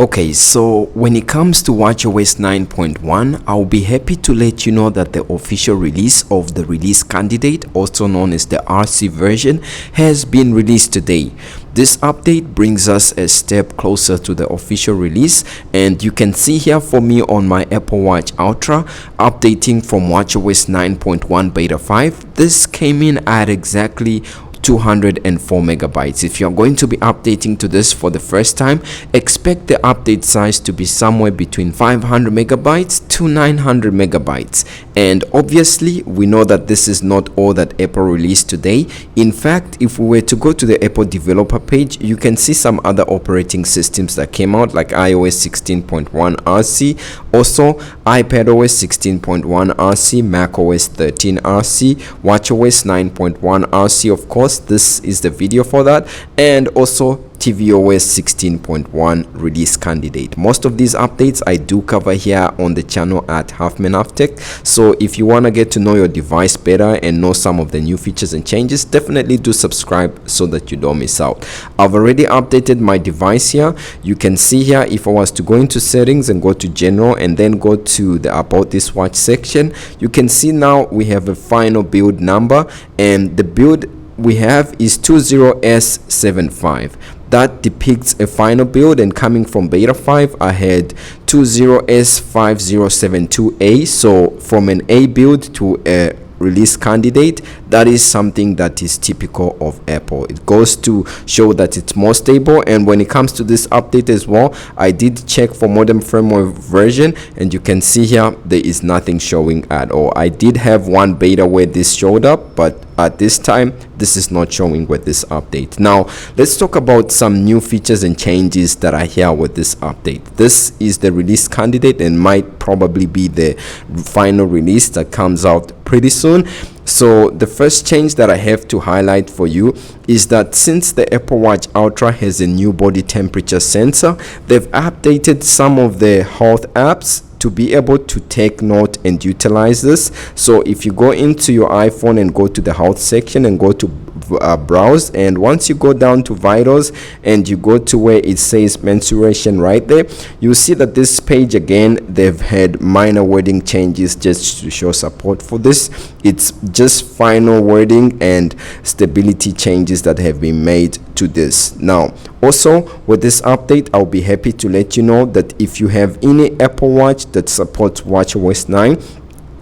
Okay, so when it comes to watchOS 9.1, I'll be happy to let you know that the official release of the release candidate, also known as the RC version, has been released today. This update brings us a step closer to the official release, and you can see here for me on my Apple Watch Ultra, updating from watchOS 9.1 beta 5. This came in at exactly 204 megabytes. If you're going to be updating to this for the first time, expect the update size to be somewhere between 500 megabytes to 900 megabytes. And obviously we know that this is not all that Apple released today. In fact, if we were to go to the Apple developer page, you can see some other operating systems that came out, like iOS 16.1 RC, also iPadOS 16.1 RC, macOS 13 RC, watchOS 9.1 RC, of course. This is the video for that, and also tvOS 16.1 release candidate. Most of these updates I do cover here on the channel at Halfman Half Tech. So if you want to get to know your device better and know some of the new features and changes, definitely do subscribe so that you don't miss out. I've already updated my device here. You can see here, if I was to go into settings and go to general and then go to the about this watch section, you can see now we have a final build number, and the build we have is 20S75. That depicts a final build, and coming from beta 5 I had 20S5072A. so from an A build to a release candidate, that is something that is typical of Apple. It goes to show that it's more stable. And when it comes to this update as well, I did check for modern firmware version, and you can see here there is nothing showing at all. I did have one beta where this showed up, but at this time this is not showing with this update. Now let's talk about some new features and changes that are here with this update. This is the release candidate and might probably be the final release that comes out pretty soon. So the first change that I have to highlight for you is that since the Apple Watch Ultra has a new body temperature sensor, they've updated some of the health apps to be able to take note and utilize this. So if you go into your iPhone and go to the health section and go to browse, and once you go down to vitals and you go to where it says menstruation right there, you'll see that this page again, they've had minor wording changes just to show support for this. It's just final wording and stability changes that have been made to this. Now also with this update, I'll be happy to let you know that if you have any Apple Watch that supports watchOS 9,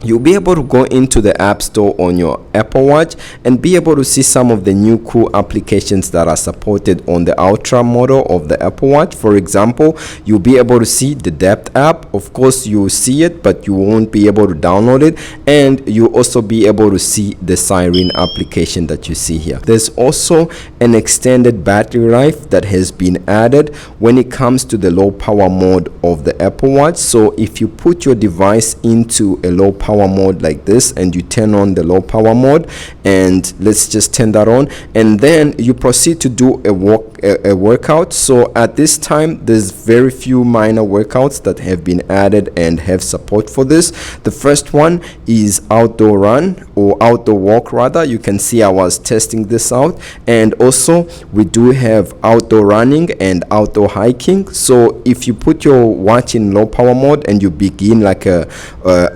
you'll be able to go into the App Store on your Apple Watch and be able to see some of the new cool applications that are supported on the Ultra model of the Apple Watch. For example, you'll be able to see the Depth app. Of course, you'll see it, but you won't be able to download it. And you'll also be able to see the Siri application that you see here. There's also an extended battery life that has been added when it comes to the low power mode of the Apple Watch. So if you put your device into a low power mode like this and you turn on the low power mode, and let's just turn that on, and then you proceed to do a workout. So at this time there's very few minor workouts that have been added and have support for this. The first one is outdoor run, or outdoor walk rather. You can see I was testing this out, and also we do have outdoor running and outdoor hiking. So if you put your watch in low power mode and you begin like a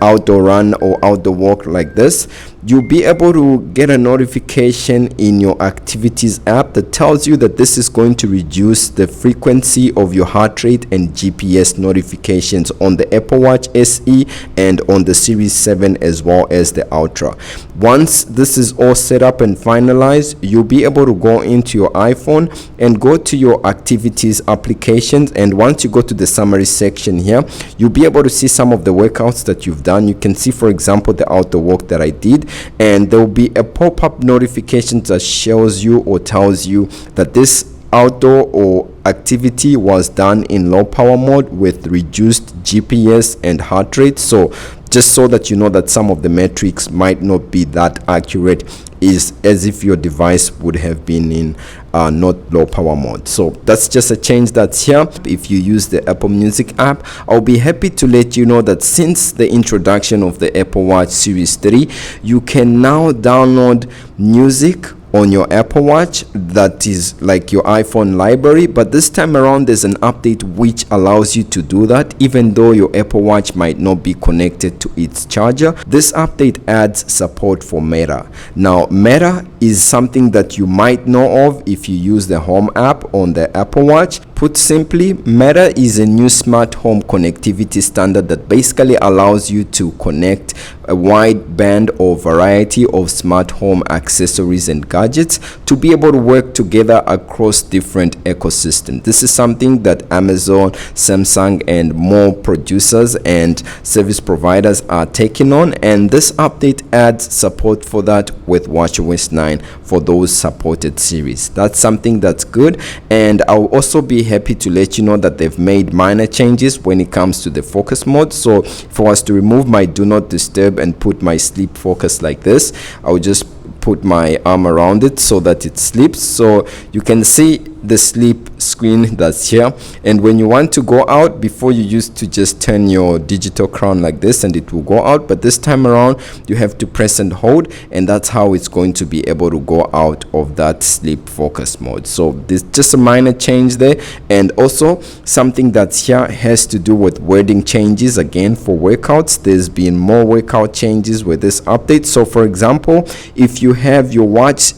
outdoor run or outdoor walk like this, you'll be able to get a notification in your activities app that tells you that this is going to reduce the frequency of your heart rate and GPS notifications on the Apple Watch SE and on the Series 7 as well as the Ultra. Once this is all set up and finalized, you'll be able to go into your iPhone and go to your activities applications, and once you go to the summary section here, you'll be able to see some of the workouts that you've done. You can see, for example, the outdoor walk that I did, and there will be a pop-up notification that shows you or tells you that this outdoor or activity was done in low power mode with reduced GPS and heart rate. So just so that you know that some of the metrics might not be that accurate, is as if your device would have been in not low power mode. So that's just a change that's here. If you use the Apple Music app, I'll be happy to let you know that since the introduction of the Apple Watch Series 3, you can now download music on your Apple Watch that is like your iPhone library, but this time around there's an update which allows you to do that even though your Apple Watch might not be connected to its charger. This update adds support for Meta. Now Meta is something that you might know of if you use the Home app on the Apple Watch. Put simply, Meta is a new smart home connectivity standard that basically allows you to connect a wide band or variety of smart home accessories and gadgets to be able to work together across different ecosystems. This is something that Amazon, Samsung, and more producers and service providers are taking on, and this update adds support for that with watchOS 9 for those supported series. That's something that's good, and I'll also be happy to let you know that they've made minor changes when it comes to the focus mode. So if I was to remove my do not disturb and put my sleep focus like this, I'll just put my arm around it so that it sleeps. So you can see the sleep screen that's here, and when you want to go out, before you used to just turn your digital crown like this and it will go out, but this time around you have to press and hold, and that's how it's going to be able to go out of that sleep focus mode. So there's just a minor change there, and also something that's here has to do with wording changes again for workouts. There's been more workout changes with this update. So for example, if you have your watch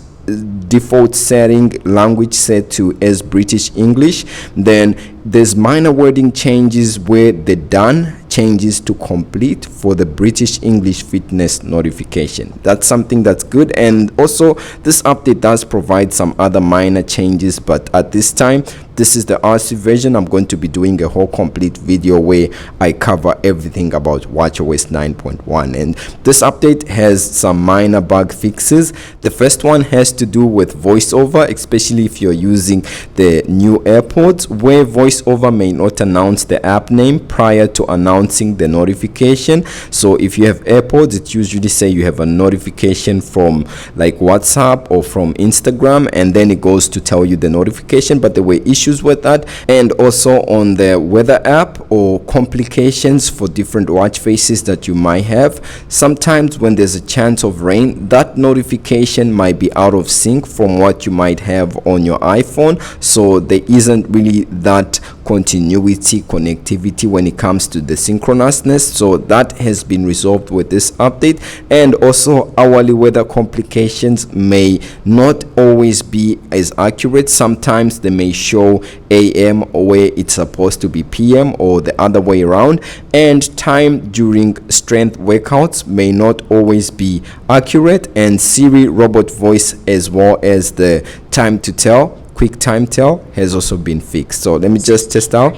default setting language set to as British English, then there's minor wording changes where the done changes to complete for the British English fitness notification. That's something that's good, and also this update does provide some other minor changes, but at this time this is the RC version. I'm going to be doing a whole complete video where I cover everything about watchOS 9.1, and this update has some minor bug fixes. The first one has to do with voiceover, especially if you're using the new AirPods, where voiceover may not announce the app name prior to announcing the notification. So if you have AirPods, it usually say you have a notification from like WhatsApp or from Instagram, and then it goes to tell you the notification, but there were issues with that. And also on the weather app, or complications for different watch faces that you might have, sometimes when there's a chance of rain, that notification might be out of sync from what you might have on your iPhone, so there isn't really that continuity connectivity when it comes to the synchronousness. So that has been resolved with this update. And also hourly weather complications may not always be as accurate. Sometimes they may show AM where it's supposed to be PM, or the other way around, and time during strength workouts may not always be accurate, and Siri robot voice as well as the time to tell, quick time tell, has also been fixed. So let me just test out.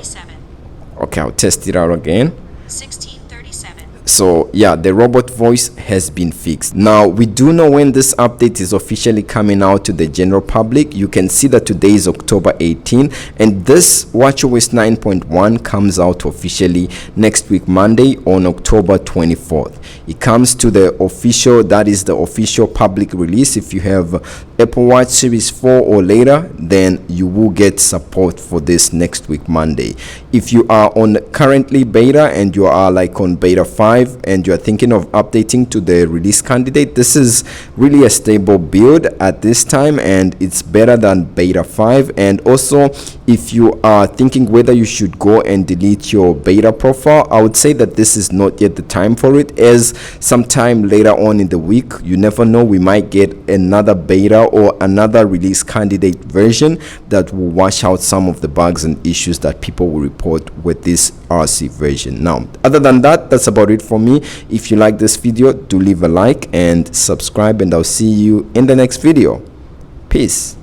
Okay, I'll test it out again. 1637. So yeah, the robot voice has been fixed. Now we do know when this update is officially coming out to the general public. You can see that today is October 18, and this watchOS 9.1 comes out officially next week Monday on October 24th. It comes to the official, that is the official public release. If you have Apple Watch Series 4 or later, then you will get support for this next week Monday. If you are on currently beta and you are like on beta 5 and you're thinking of updating to the release candidate, this is really a stable build at this time, and it's better than beta 5. And also, if you are thinking whether you should go and delete your beta profile, I would say that this is not yet the time for it, as sometime later on in the week, you never know, we might get another beta or another release candidate version that will wash out some of the bugs and issues that people will report with this RC version. Now, other than that, that's about it for me. If you like this video, do leave a like and subscribe, and I'll see you in the next video. Peace.